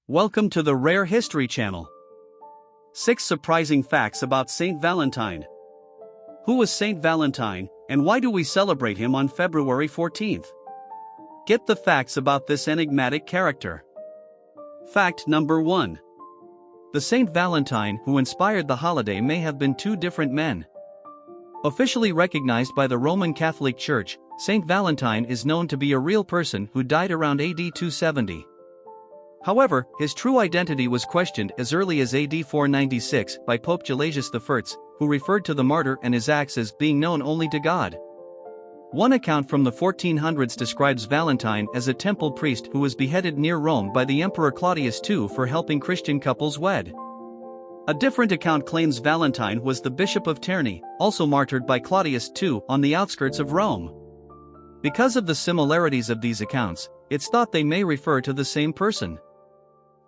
Welcome to the Rare History Channel. 6 surprising facts about St. Valentine. Who was St. Valentine, and why do we celebrate him on February 14th? Get the facts about this enigmatic character. Fact number 1. The St. Valentine who inspired the holiday may have been two different men. Officially recognized by the Roman Catholic Church, St. Valentine is known to be a real person who died around AD 270. However, his true identity was questioned as early as AD 496 by Pope Gelasius I, who referred to the martyr and his acts as being known only to God. One account from the 1400s describes Valentine as a temple priest who was beheaded near Rome by the Emperor Claudius II for helping Christian couples wed. A different account claims Valentine was the Bishop of Terni, also martyred by Claudius II on the outskirts of Rome. Because of the similarities of these accounts, it's thought they may refer to the same person.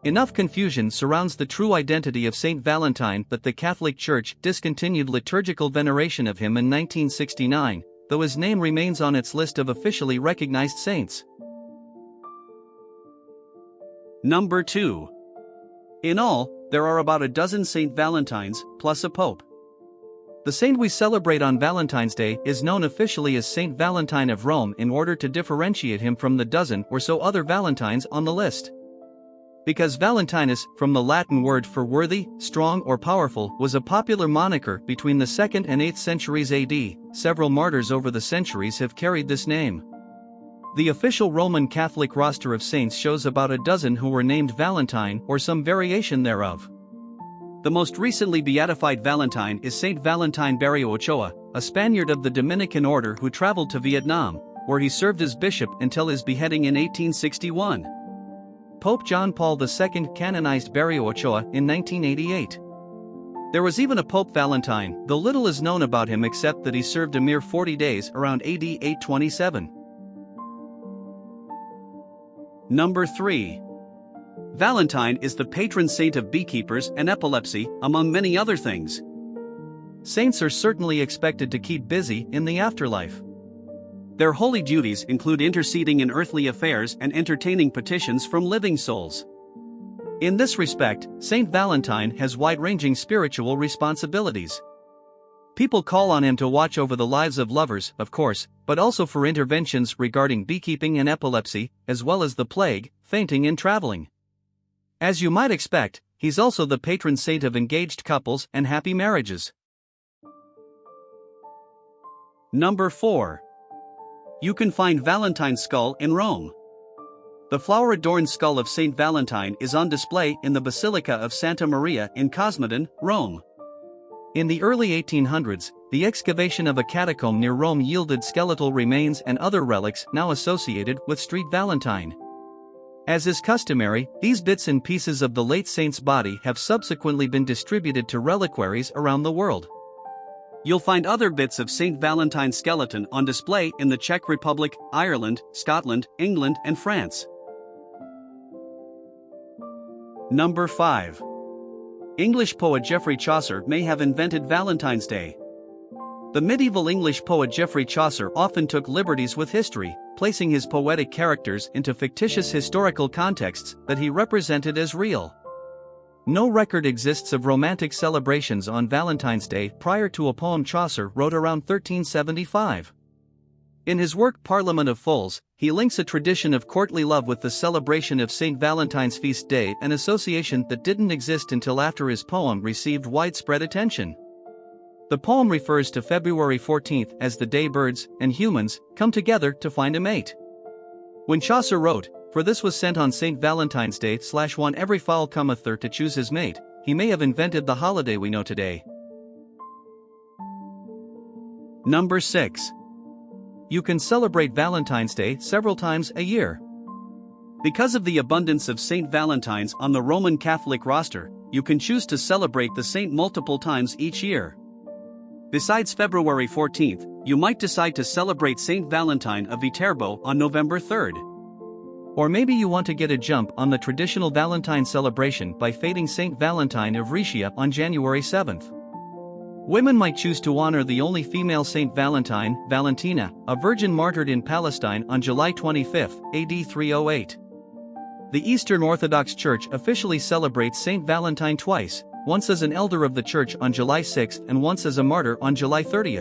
Enough confusion surrounds the true identity of St. Valentine that the Catholic Church discontinued liturgical veneration of him in 1969, though his name remains on its list of officially recognized saints. Number 2. In all, there are about a dozen St. Valentines, plus a pope. The saint we celebrate on Valentine's Day is known officially as St. Valentine of Rome in order to differentiate him from the dozen or so other Valentines on the list. Because Valentinus, from the Latin word for worthy, strong or powerful, was a popular moniker between the 2nd and 8th centuries AD, several martyrs over the centuries have carried this name. The official Roman Catholic roster of saints shows about a dozen who were named Valentine or some variation thereof. The most recently beatified Valentine is St. Valentine Barrio Ochoa, a Spaniard of the Dominican order who traveled to Vietnam, where he served as bishop until his beheading in 1861. Pope John Paul II canonized Barrio Ochoa in 1988. There was even a Pope Valentine, though little is known about him except that he served a mere 40 days around AD 827. Number 3. Valentine is the patron saint of beekeepers and epilepsy, among many other things. Saints are certainly expected to keep busy in the afterlife. Their holy duties include interceding in earthly affairs and entertaining petitions from living souls. In this respect, St. Valentine has wide-ranging spiritual responsibilities. People call on him to watch over the lives of lovers, of course, but also for interventions regarding beekeeping and epilepsy, as well as the plague, fainting and traveling. As you might expect, he's also the patron saint of engaged couples and happy marriages. Number 4. You can find Valentine's skull in Rome. The flower-adorned skull of St. Valentine is on display in the Basilica of Santa Maria in Cosmedin, Rome. In the early 1800s, the excavation of a catacomb near Rome yielded skeletal remains and other relics now associated with St. Valentine. As is customary, these bits and pieces of the late saint's body have subsequently been distributed to reliquaries around the world. You'll find other bits of St. Valentine's skeleton on display in the Czech Republic, Ireland, Scotland, England, and France. Number 5. English poet Geoffrey Chaucer may have invented Valentine's Day. The medieval English poet Geoffrey Chaucer often took liberties with history, placing his poetic characters into fictitious historical contexts that he represented as real. No record exists of romantic celebrations on Valentine's Day prior to a poem Chaucer wrote around 1375. In his work Parliament of Fools, he links a tradition of courtly love with the celebration of St. Valentine's feast day, an association that didn't exist until after his poem received widespread attention. The poem refers to February 14th as the day birds and humans come together to find a mate. When Chaucer wrote, "For this was sent on St. Valentine's Day /1 every fowl cometh there to choose his mate," he may have invented the holiday we know today. Number 6. You can celebrate Valentine's Day several times a year. Because of the abundance of St. Valentines on the Roman Catholic roster, you can choose to celebrate the saint multiple times each year. Besides February 14th, you might decide to celebrate St. Valentine of Viterbo on November 3rd. Or maybe you want to get a jump on the traditional Valentine celebration by feting St. Valentine of Rhaetia on January 7th. Women might choose to honor the only female St. Valentine, Valentina, a virgin martyred in Palestine on July 25, AD 308. The Eastern Orthodox Church officially celebrates St. Valentine twice, once as an elder of the Church on July 6 and once as a martyr on July 30.